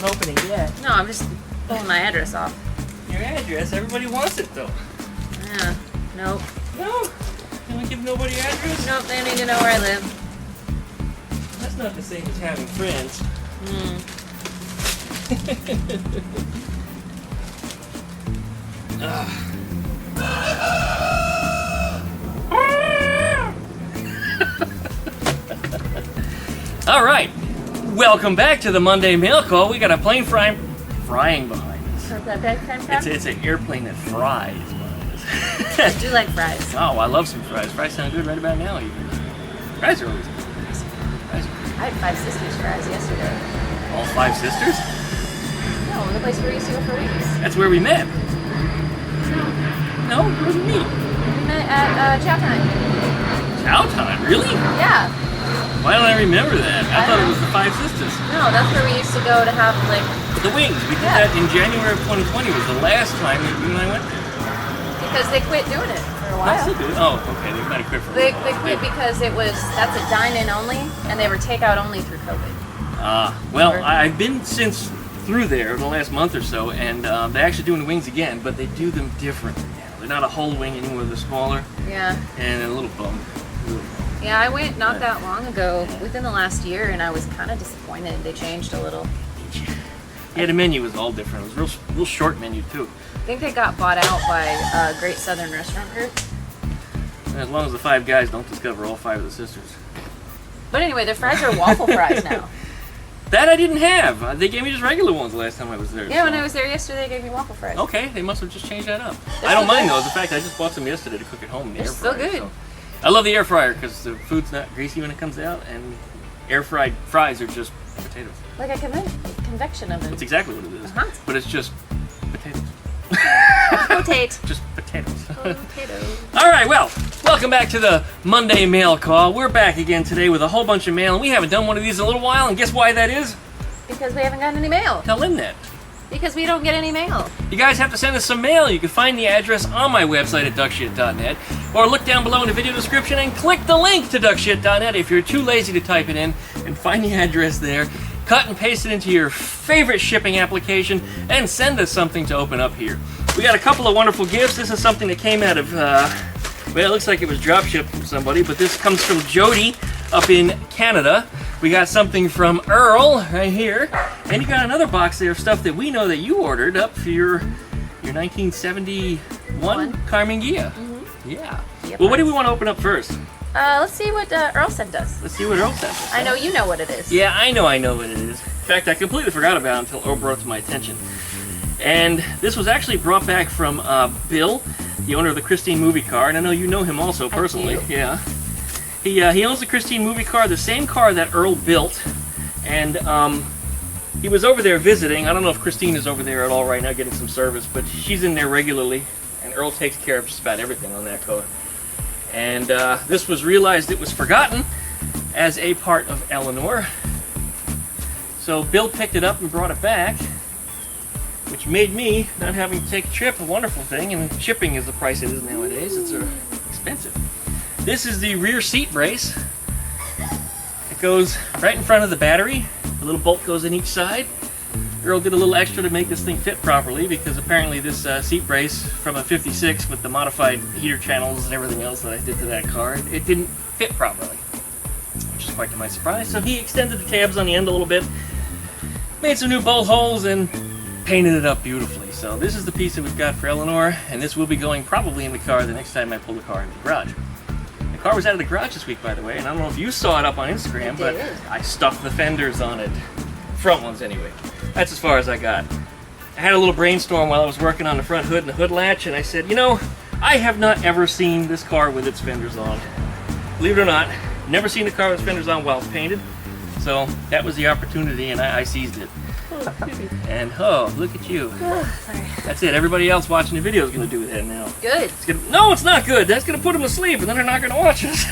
Don't open it yet. No, I'm just pulling my address off. Your address? Everybody wants it though. Yeah. Nope. No? Can we give nobody your address? Nope, they need to know where I live. That's not the same as having friends. All right, welcome back to the Monday Mail Call. We got a plane frying behind us. It's an airplane that fries behind us. I do like fries. Oh, I love some fries. Fries sound good right about now even. Fries are always good. Fries are good. I had 5 sisters fries yesterday. All 5 sisters? No, the place where we used to go for weeks. That's where we met. No, where did we meet? We met at Chow Time. Chow Time? Really? Yeah. Why don't I remember that? I thought it was the 5 sisters. No, that's where we used to go to have like... The wings. We did that in January of 2020. Was the last time that you and I went there. Because they quit doing it for a while. Oh, okay. They might have quit for a while. They quit because that's a dine-in only, and they were takeout only through COVID. Well, I've been since through there the last month or so, and they're actually doing the wings again, but they do them differently now. They're not a whole wing anymore. They're smaller. Yeah. And a little bummed. Yeah, I went not that long ago, within the last year, and I was kind of disappointed. They changed a little. Yeah, the menu was all different. It was real short menu too. I think they got bought out by Great Southern Restaurant Group. As long as the 5 guys don't discover all 5 of the sisters. But anyway, their fries are waffle fries now. That I didn't have. They gave me just regular ones the last time I was there. Yeah, so. When I was there yesterday, they gave me waffle fries. Okay, they must have just changed that up. They're I don't so mind good. those. In fact, I just bought some yesterday to cook at home in the air fryer. They're so good. So. I love the air fryer because the food's not greasy when it comes out, and air fried fries are just potatoes. Like a convection oven. That's exactly what it is. But it's just potatoes. Potato. Just potatoes. Potatoes. All right, well, welcome back to the Monday Mail Call. We're back again today with a whole bunch of mail, and we haven't done one of these in a little while, and guess why that is? Because we haven't gotten any mail. Tell them that. Because we don't get any mail. You guys have to send us some mail. You can find the address on my website at duckshit.net, or look down below in the video description and click the link to duckshit.net if you're too lazy to type it in, and find the address there. Cut and paste it into your favorite shipping application and send us something to open up here. We got a couple of wonderful gifts. This is something that came out of, well, it looks like it was drop shipped from somebody, but this comes from Jody up in Canada. We got something from Earl right here, and you got another box there of stuff that we know that you ordered up for your 1971 Karmann Ghia. Yeah. Well, what do we want to open up first? Let's see what Earl sent us. Let's see what Earl sent us. I know you know what it is. Yeah, I know what it is. In fact, I completely forgot about it until Earl brought it to my attention. And this was actually brought back from Bill, the owner of the Christine movie car, and I know you know him also personally. I do. Yeah. He owns the Christine movie car, the same car that Earl built, and he was over there visiting. I don't know if Christine is over there at all right now getting some service, but she's in there regularly, and Earl takes care of just about everything on that car. And this was realized it was forgotten as a part of Eleanore. So Bill picked it up and brought it back, which made me, not having to take a trip, a wonderful thing, and shipping is the price it is nowadays. It's expensive. This is the rear seat brace. It goes right in front of the battery. A little bolt goes in each side. Earl did a little extra to make this thing fit properly because apparently this seat brace from a 56 with the modified heater channels and everything else that I did to that car, it didn't fit properly, which is quite to my surprise. So he extended the tabs on the end a little bit, made some new bolt holes, and painted it up beautifully. So this is the piece that we've got for Eleanore, and this will be going probably in the car the next time I pull the car into the garage. The car was out of the garage this week, by the way, and I don't know if you saw it up on Instagram, but I stuffed the fenders on it. Front ones, anyway. That's as far as I got. I had a little brainstorm while I was working on the front hood and the hood latch, and I said, you know, I have not ever seen this car with its fenders on. Believe it or not, never seen a car with its fenders on while it's painted. So that was the opportunity, and I seized it. And oh, look at you. Sorry. That's it. Everybody else watching the video is going to do that now. Good. No, it's not good. That's going to put them to sleep, and then they're not going to watch us.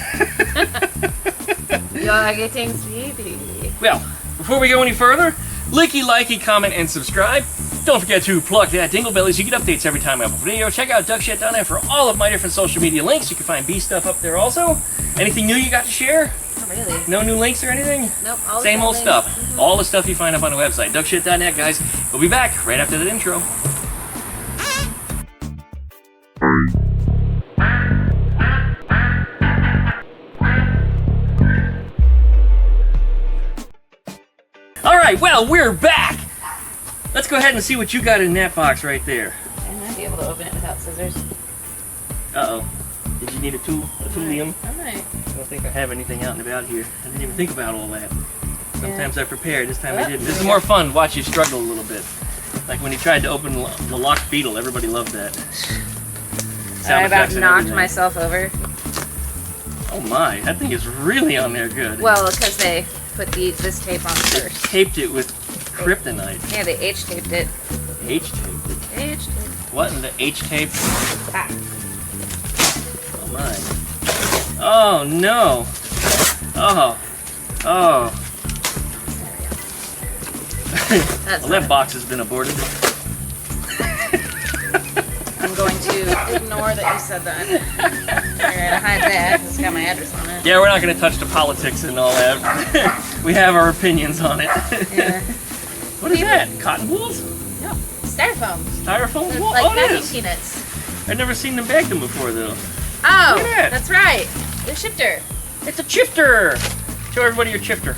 You're getting sleepy. Well, before we go any further, likey, comment, and subscribe. Don't forget to plug that dingle belly so you get updates every time I upload a video. Check out duckshit.net for all of my different social media links. You can find bee stuff up there also. Anything new you got to share? really. No new links or anything? Nope. All the Same old links. stuff. All the stuff you find up on the website. Duckshit.net, guys. We'll be back right after the intro. Alright, well, we're back! Let's go ahead and see what you got in that box right there. I might be able to open it without scissors. Uh-oh. Did you need a toolium? I might. I don't think I have anything out and about here. I didn't even think about all that. Sometimes I prepare, this time I didn't. This is more fun, watch you struggle a little bit. Like when he tried to open the locked Beetle, everybody loved that. I about knocked myself over. Oh my, that thing is really on there good. Well, because they put this tape on first. Taped it with kryptonite. Yeah, they H-taped it. H-taped it? H-taped. What in the H-tape? Ah. Oh my. Oh no. Oh. Oh. That's Well, that box has been aborted. I'm going to ignore that you said that. We're gonna hide that. It's got my address on it. Yeah, we're not going to touch the politics and all that. We have our opinions on it. Yeah. What is that? Cotton balls? No. Styrofoam. Styrofoam? It's What? like Oh, it packing is. peanuts. I've never seen them bag them before, though. Oh, Look at that. that's right. They're shifter. It's a chifter! Show everybody your chifter.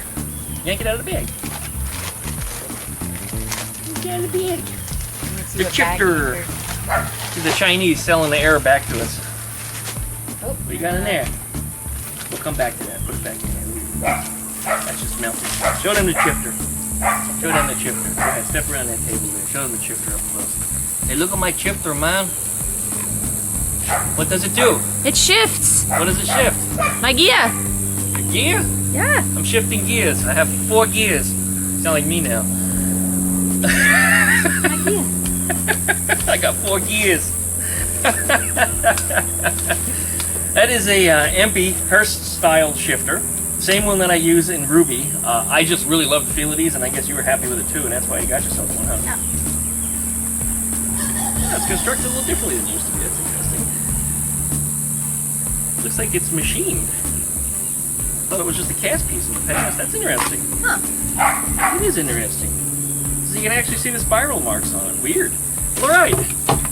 Yank it out of the bag. Yank it out of the bag. The chifter. The Chinese selling the air back to us. Oh, What you got in there? We'll come back to that. Put it back in there. That's just melted. Show them the chifter. Show them the chifter. Go ahead, step around that table there. Show them the chifter up close. Hey, look at my chifter, man. What does it do? it shifts. What does it shift? My Ghia. Your gear? Yeah. I'm shifting gears. I have 4 gears. Sound like me now. My Ghia. I got 4 gears. That is a Empy Hearst style shifter. Same one that I use in Ruby. I just really love the feel of these, and I guess you were happy with it too, and that's why you got yourself one, huh? Yeah. Yeah, it's constructed a little differently than it used to be. That's interesting. Looks like it's machined. Thought it was just a cast piece in the past. That's interesting. Huh. It is interesting. So you can actually see the spiral marks on it. Weird. All right.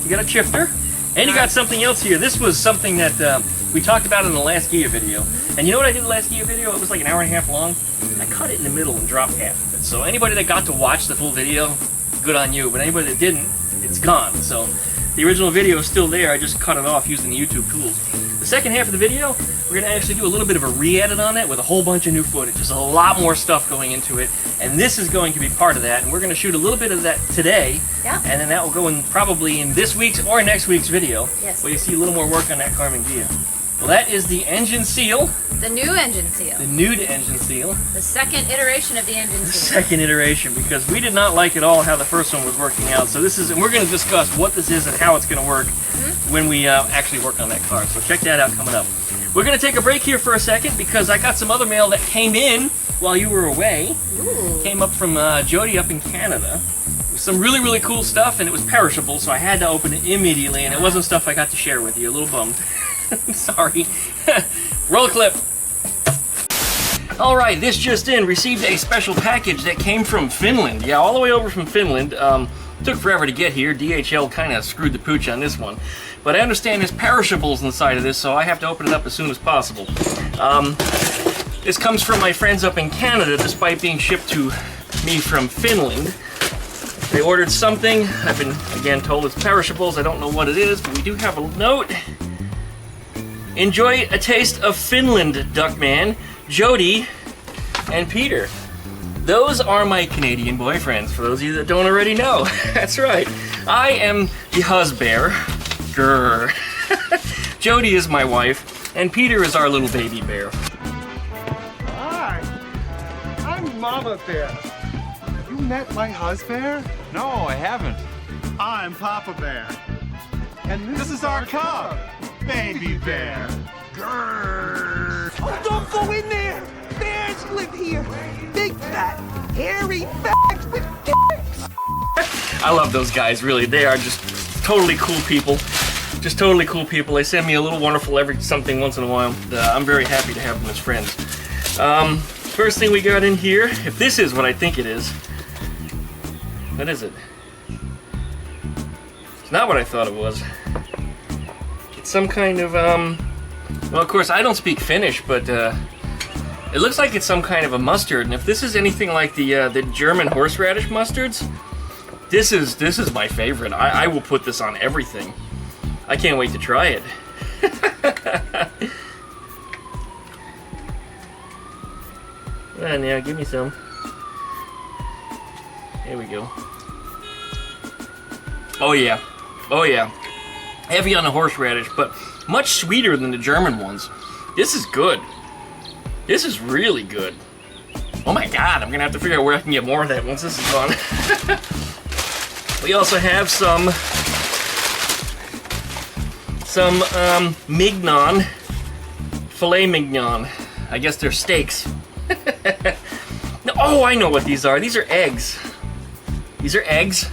You got a shifter, and you got something else here. This was something that we talked about in the last Ghia video. And you know what I did in the last Ghia video? It was like an hour and a half long. I cut it in the middle and dropped half of it. So anybody that got to watch the full video, good on you. But anybody that didn't, it's gone. So the original video is still there. I just cut it off using the YouTube tools. The second half of the video, we're going to actually do a little bit of a re-edit on it with a whole bunch of new footage. There's a lot more stuff going into it, and this is going to be part of that. And we're going to shoot a little bit of that today, Yeah. and then that will go in probably in this week's or next week's video, Yes. where you see a little more work on that Karmann Ghia. Well, that is the engine seal, The new engine seal. the nude engine seal, The second iteration of the engine the seal. second iteration, because we did not like at all how the first one was working out. So this is, and we're going to discuss what this is and how it's going to work when we actually work on that car. So check that out coming up. We're going to take a break here for a second because I got some other mail that came in while you were away. Ooh. Came up from Jody up in Canada. It was some really, really cool stuff, and it was perishable, so I had to open it immediately, and it wasn't stuff I got to share with you. A little bummed. Sorry. Roll a clip. All right, this just in. Received a special package that came from Finland. Yeah, all the way over from Finland. Took forever to get here. DHL kind of screwed the pooch on this one. But I understand there's perishables inside of this, so I have to open it up as soon as possible. This comes from my friends up in Canada, despite being shipped to me from Finland. They ordered something. I've been, again, told it's perishables. I don't know what it is, but we do have a note. Enjoy a taste of Finland, Duckman, Jody, and Peter. Those are my Canadian boyfriends, for those of you that don't already know. That's right. I am the husband. Grr. Jody is my wife, and Peter is our little baby bear. Hi, I'm Mama Bear. You met my husband? No, I haven't. I'm Papa Bear. And this is our cub, Baby Bear. Grrr. Oh, don't go in there! Bears live here! Big fat, hairy bags with dicks! I love those guys, really. They are just totally cool people. Just totally cool people. They send me a little wonderful every something once in a while. I'm very happy to have them as friends. First thing we got in here, if this is what I think it is, what is it? It's not what I thought it was. It's some kind of, well, of course, I don't speak Finnish, but it looks like it's some kind of a mustard. And if this is anything like the German horseradish mustards, this is my favorite. I will put this on everything. I can't wait to try it. Yeah, give me some. Here we go. Oh yeah. Oh yeah. Heavy on the horseradish, but much sweeter than the German ones. This is good. This is really good. Oh my god, I'm gonna have to figure out where I can get more of that once this is gone. We also have some mignon, filet mignon. I guess they're steaks. Oh, I know what these are. These are eggs. These are eggs,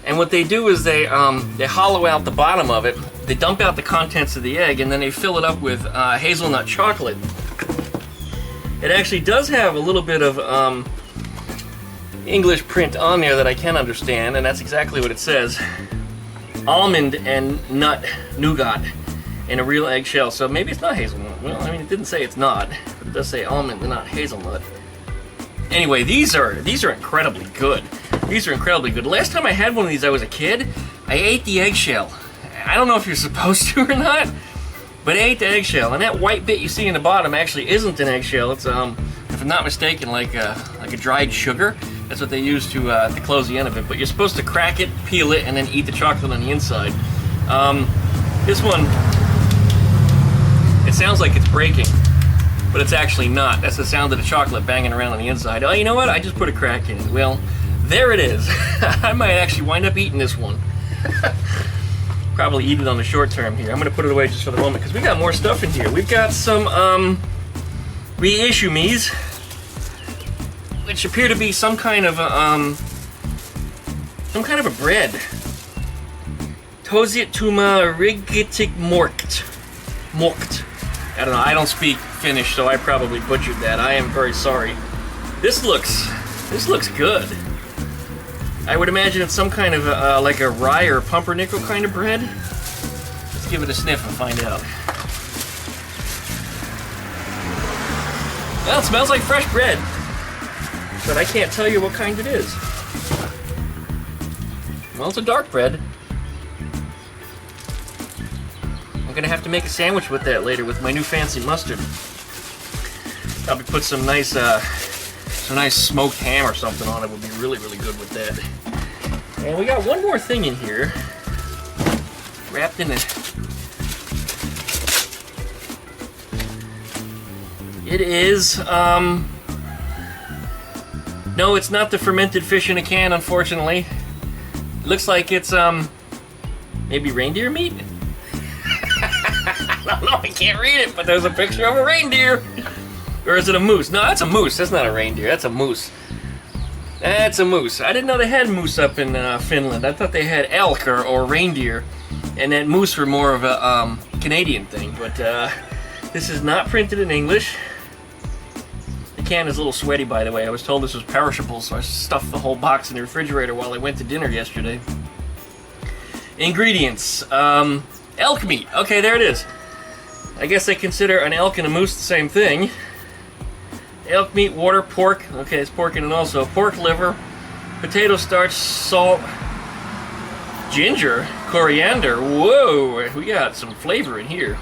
and what they do is they hollow out the bottom of it. They dump out the contents of the egg, and then they fill it up with hazelnut chocolate. It actually does have a little bit of English print on there that I can understand, and that's exactly what it says. Almond and nut nougat in a real eggshell. So maybe it's not hazelnut. Well, I mean, it didn't say it's not, but it does say almond and not hazelnut. Anyway, these are incredibly good. These are incredibly good. Last time I had one of these, I was a kid. I ate the eggshell. I don't know if you're supposed to or not, but I ate the eggshell. And that white bit you see in the bottom actually isn't an eggshell. It's if I'm not mistaken, like a dried sugar. That's what they use to close the end of it. But you're supposed to crack it, peel it, and then eat the chocolate on the inside. This one, it sounds like it's breaking, but it's actually not. That's the sound of the chocolate banging around on the inside. Oh, you know what? I just put a crack in it. Well, there it is. I might actually wind up eating this one. Probably eat it on the short term here. I'm going to put it away just for the moment because we got more stuff in here. We've got some reissue me's, which appear to be some kind of a bread. Tosit tuma rigitik morkt. I don't know. I don't speak Finnish, so I probably butchered that. I am very sorry. This looks good. I would imagine it's some kind of like a rye or pumpernickel kind of bread. Let's give it a sniff and find out. Well, it smells like fresh bread, but I can't tell you what kind it is. Well, it's a dark bread. I'm gonna have to make a sandwich with that later with my new fancy mustard. Probably put some nice smoked ham or something on it. Would be really, really good with that. And we got one more thing in here, wrapped in it. It is no, it's not the fermented fish in a can, unfortunately. It looks like it's maybe reindeer meat. I don't know, I can't read it, but there's a picture of a reindeer. Or is it a moose? No, that's a moose. That's not a reindeer. That's a moose. That's a moose. I didn't know they had moose up in Finland. I thought they had elk or reindeer, and that moose were more of a Canadian thing. But this is not printed in English. The can is a little sweaty, by the way. I was told this was perishable, so I stuffed the whole box in the refrigerator while I went to dinner yesterday. Ingredients. Elk meat. Okay, there it is. I guess they consider an elk and a moose the same thing. Elk meat, water, pork. Okay, it's pork in it also. Pork liver, potato starch, salt, ginger, coriander. Whoa, we got some flavor in here.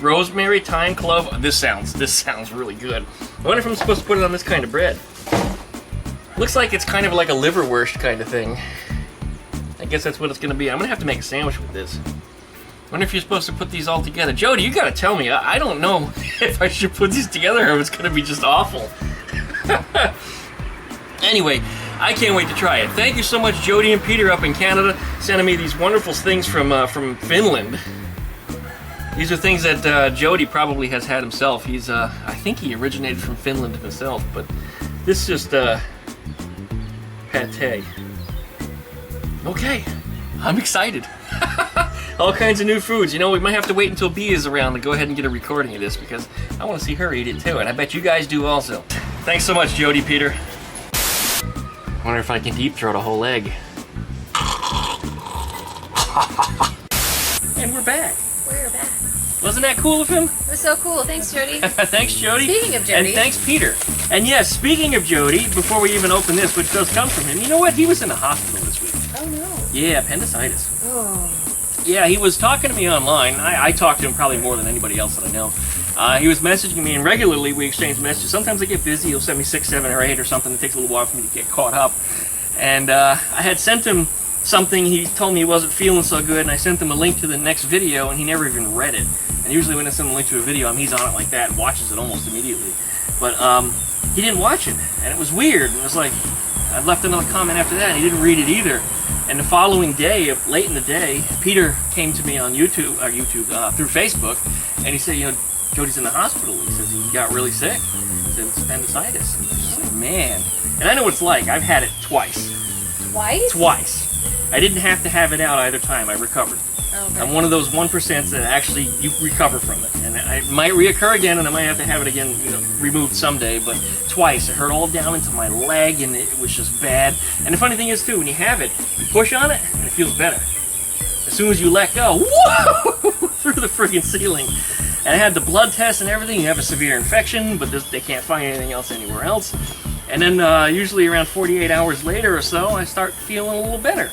Rosemary, thyme, clove. This sounds really good. I wonder if I'm supposed to put it on this kind of bread. Looks like it's kind of like a liverwurst kind of thing. I guess that's what it's gonna be. I'm gonna have to make a sandwich with this. I wonder if you're supposed to put these all together. Jody, you gotta tell me. I don't know if I should put these together or if it's gonna be just awful. Anyway, I can't wait to try it. Thank you so much, Jody and Peter up in Canada, sending me these wonderful things from Finland. These are things that Jody probably has had himself. He's, I think he originated from Finland himself, but this is just pate. Okay, I'm excited. All kinds of new foods. You know, we might have to wait until B is around to go ahead and get a recording of this because I want to see her eat it too, and I bet you guys do also. Thanks so much, Jody, Peter. Wonder if I can deep throat a whole egg. And we're back. We're back. Wasn't that cool of him? It was so cool. Thanks, Jody. Thanks, Jody. Speaking of Jody. And thanks, Peter. And yes, speaking of Jody, before we even open this, which does come from him, you know what? He was in the hospital this week. Oh, no. Yeah, appendicitis. Oh. Yeah, he was talking to me online. I talk to him probably more than anybody else that I know. He was messaging me, and regularly we exchange messages. Sometimes I get busy. He'll send me 6, 7, or 8 or something. It takes a little while for me to get caught up. And I had sent him something. He told me he wasn't feeling so good, and I sent him a link to the next video, and he never even read it. And usually when I send him a link to a video, he's on it like that and watches it almost immediately. But he didn't watch it, and it was weird. It was like, I left another comment after that, and he didn't read it either. And the following day, late in the day, Peter came to me on YouTube through Facebook, and he said, you know, Jody's in the hospital. He says he got really sick. He said it's appendicitis. And I was just like, man. And I know what it's like. I've had it twice. Twice? Twice. I didn't have to have it out either time. I recovered. Okay. I'm one of those 1% that actually you recover from it. And it might reoccur again, and I might have to have it again, you know, removed someday. But twice. It hurt all down into my leg, and it was just bad. And the funny thing is, too, when you have it, you push on it, and it feels better. As soon as you let go, whoa! Through the friggin' ceiling. And I had the blood test and everything. You have a severe infection, but they can't find anything else anywhere else. And then usually around 48 hours later or so, I start feeling a little better.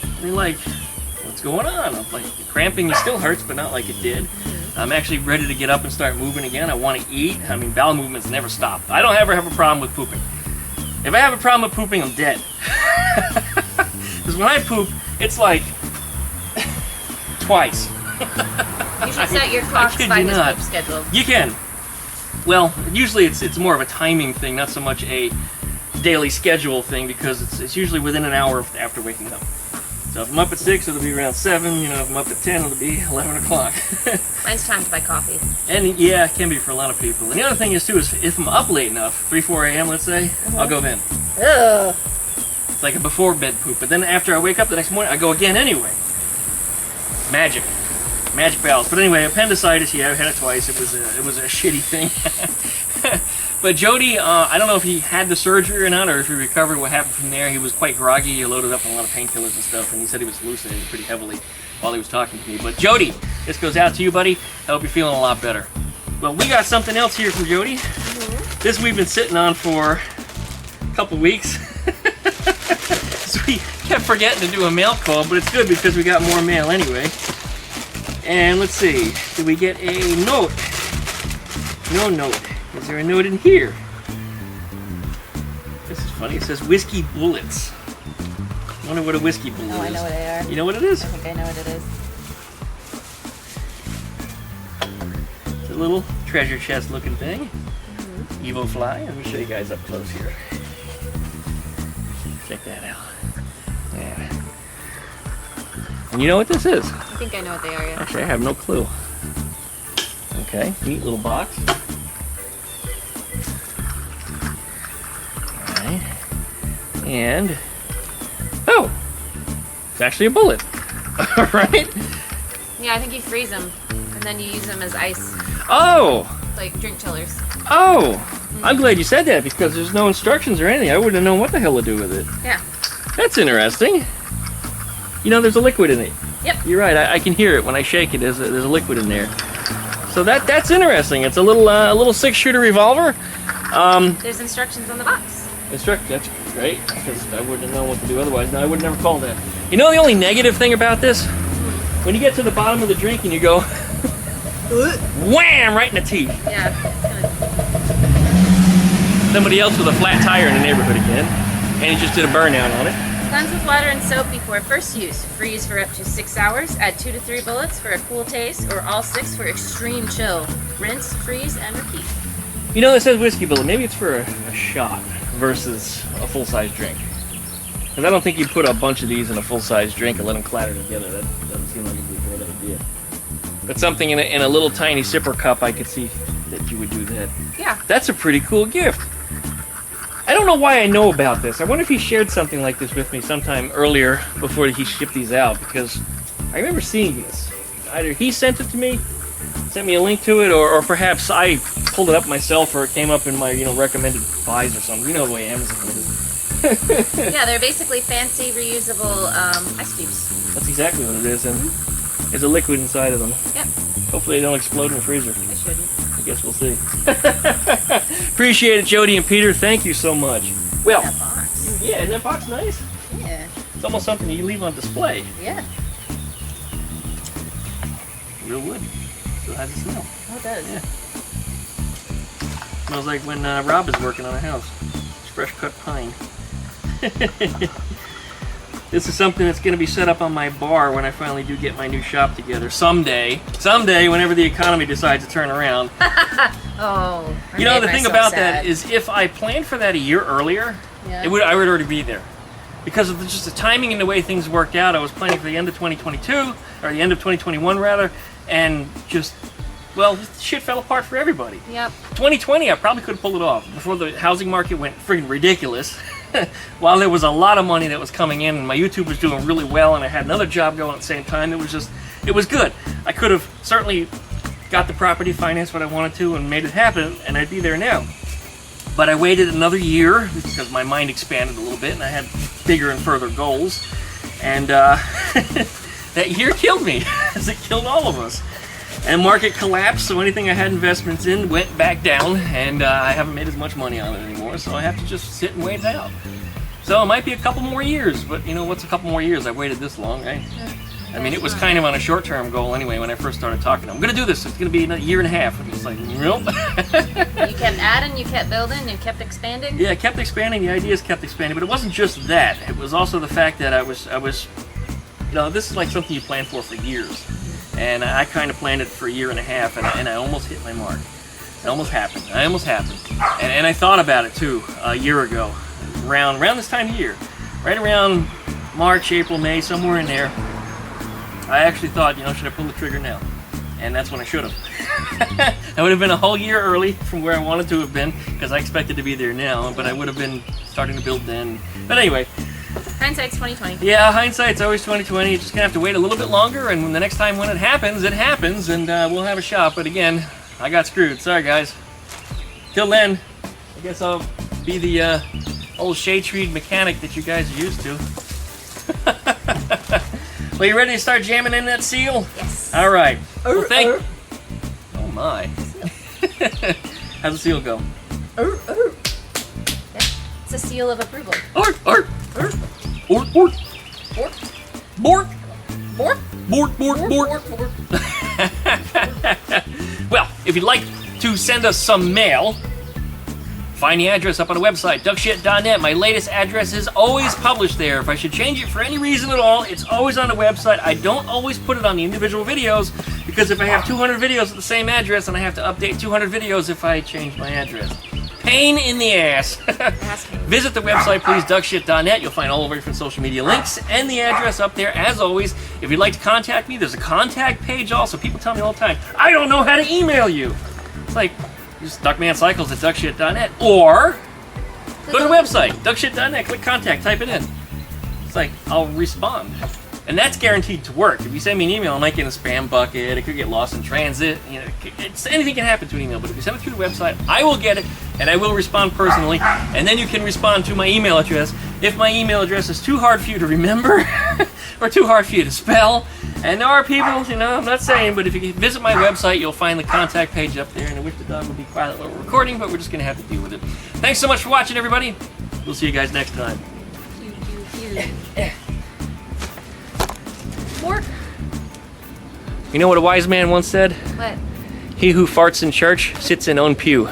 I mean, like, what's going on? I'm like, the cramping still hurts, but not like it did. I'm actually ready to get up and start moving again. I want to eat. I mean, bowel movements never stop. I don't ever have a problem with pooping. If I have a problem with pooping, I'm dead. Because when I poop, it's like twice. You should set your clocks by this poop schedule. You can. Well, usually it's more of a timing thing, not so much a daily schedule thing, because it's usually within an hour after waking up. So if I'm up at 6, it'll be around 7. You know, if I'm up at 10, it'll be 11 o'clock. Mine's time to buy coffee. And yeah, it can be for a lot of people. And the other thing is, too, is if I'm up late enough, 3, 4 a.m., let's say, I'll go then. Ugh. It's like a before bed poop. But then after I wake up the next morning, I go again anyway. Magic. Magic bowels. But anyway, appendicitis, yeah, I've had it twice. It was a shitty thing. But Jody, I don't know if he had the surgery or not, or if he recovered. What happened from there? He was quite groggy. He loaded up on a lot of painkillers and stuff, and he said he was hallucinating pretty heavily while he was talking to me. But Jody, this goes out to you, buddy. I hope you're feeling a lot better. Well, we got something else here from Jody. Mm-hmm. This we've been sitting on for a couple weeks. So we kept forgetting to do a mail call, but it's good because we got more mail anyway. And let's see, did we get a note? No note. Is there a note in here? This is funny. It says whiskey bullets. I wonder what a whiskey bullet is. Oh, I know what they are. You know what it is? I think I know what it is. It's a little treasure chest looking thing. Mm-hmm. Evo Fly. Let me show you guys up close here. Check that out. Yeah. And you know what this is? I think I know what they are, yeah. Actually, I have no clue. Okay, neat little box. Alright. And, oh! It's actually a bullet. Alright? Yeah, I think you freeze them, and then you use them as ice, Oh! like drink chillers. Oh! I'm glad you said that, because there's no instructions or anything. I wouldn't have known what the hell to do with it. Yeah. That's interesting. You know, there's a liquid in it. Yep. You're right. I can hear it when I shake it. There's a liquid in there. So that's interesting. It's a little 6-shooter revolver. There's instructions on the box. That's great, because I wouldn't have known what to do otherwise. No, I would never call that. You know the only negative thing about this? When you get to the bottom of the drink and you go wham right in the teeth. Yeah. Somebody else with a flat tire in the neighborhood again, and he just did a burnout on it. Cleanse with water and soap before first use. Freeze for up to 6 hours. Add 2 to 3 bullets for a cool taste, or all 6 for extreme chill. Rinse, freeze, and repeat. You know, it says whiskey bullet. Maybe it's for a shot versus a full-size drink. Because I don't think you put a bunch of these in a full-size drink and let them clatter together. That doesn't seem like it'd be a great idea. But something in a little tiny sipper cup, I could see that you would do that. Yeah. That's a pretty cool gift. I don't know why I know about this. I wonder if he shared something like this with me sometime earlier before he shipped these out, because I remember seeing this. Either he sent it to me, sent me a link to it, or perhaps I pulled it up myself, or it came up in my recommended buys or something. You know the way Amazon is. Yeah, they're basically fancy reusable ice cubes. That's exactly what it is, and there's a liquid inside of them. Yep. Hopefully they don't explode in the freezer. They shouldn't. I guess we'll see. Appreciate it, Jody and Peter. Thank you so much. Well, That box. yeah, isn't that box nice? Yeah. It's almost something you leave on display. Yeah. Real wood. Still has a smell. Oh, it does. Yeah. Smells like when Rob is working on a house. It's fresh cut pine. This is something that's going to be set up on my bar when I finally do get my new shop together. Someday, whenever the economy decides to turn around. Oh. You know, the thing about that is if I planned for that a year earlier, Yeah. I would already be there. Because of just the timing and the way things worked out, I was planning for the end of 2022, or the end of 2021 rather, and just, well, shit fell apart for everybody. Yep. 2020, I probably could have pulled it off before the housing market went friggin' ridiculous. While there was a lot of money that was coming in, and my YouTube was doing really well, and I had another job going at the same time, it was good. I could have certainly got the property, financed what I wanted to, and made it happen, and I'd be there now. But I waited another year because my mind expanded a little bit, and I had bigger and further goals. And that year killed me, as it killed all of us. And market collapsed, so anything I had investments in went back down, and I haven't made as much money on it anymore, so I have to just sit and wait it out. So it might be a couple more years, but you know, what's a couple more years? I've waited this long, right? I mean, it was kind of on a short-term goal anyway when I first started talking. I'm going to do this. It's going to be a year and a half. And it's like, nope. You kept adding, you kept building, and kept expanding? Yeah, I kept expanding. The ideas kept expanding. But it wasn't just that. It was also the fact that I was, you know, this is like something you plan for years. And I kind of planned it for a year and a half, and I almost hit my mark. It almost happened. And I thought about it, too, a year ago. Around this time of year. Right around March, April, May, somewhere in there. I actually thought, you know, should I pull the trigger now? And that's when I should have. I would have been a whole year early from where I wanted to have been, because I expected to be there now, but I would have been starting to build then. But anyway. Hindsight's 2020. Yeah, hindsight's always 2020. You're just gonna have to wait a little bit longer, and the next time when it happens, and we'll have a shop. But again, I got screwed. Sorry, guys. Till then, I guess I'll be the old shade tree mechanic that you guys are used to. Well, you ready to start jamming in that seal? Yes. All right. Well, oh my. How's the seal go? It's a seal of approval. Bork. Well, if you'd like to send us some mail, find the address up on the website, duckshit.net. My latest address is always published there. If I should change it for any reason at all, it's always on the website. I don't always put it on the individual videos, because if I have 200 videos at the same address, then I have to update 200 videos if I change my address. Pain in the ass. Visit the website, please, duckshit.net. You'll find all of our different social media links and the address up there. As always, if you'd like to contact me, there's a contact page also. People tell me all the time, I don't know how to email you. It's like, just DuckmanCycles at duckshit.net, or go to the website, duckshit.net, click contact, type it in. It's like, I'll respond. And that's guaranteed to work. If you send me an email, it might get in a spam bucket, it could get lost in transit, you know, anything can happen to an email, but if you send it through the website, I will get it, and I will respond personally, and then you can respond to my email address. If my email address is too hard for you to remember, or too hard for you to spell, and there are people, you know, I'm not saying, but if you visit my website, you'll find the contact page up there, and I wish the dog would be quiet while we're recording, but we're just going to have to deal with it. Thanks so much for watching, everybody. We'll see you guys next time. Bork. You know what a wise man once said? What? He who farts in church sits in own pew.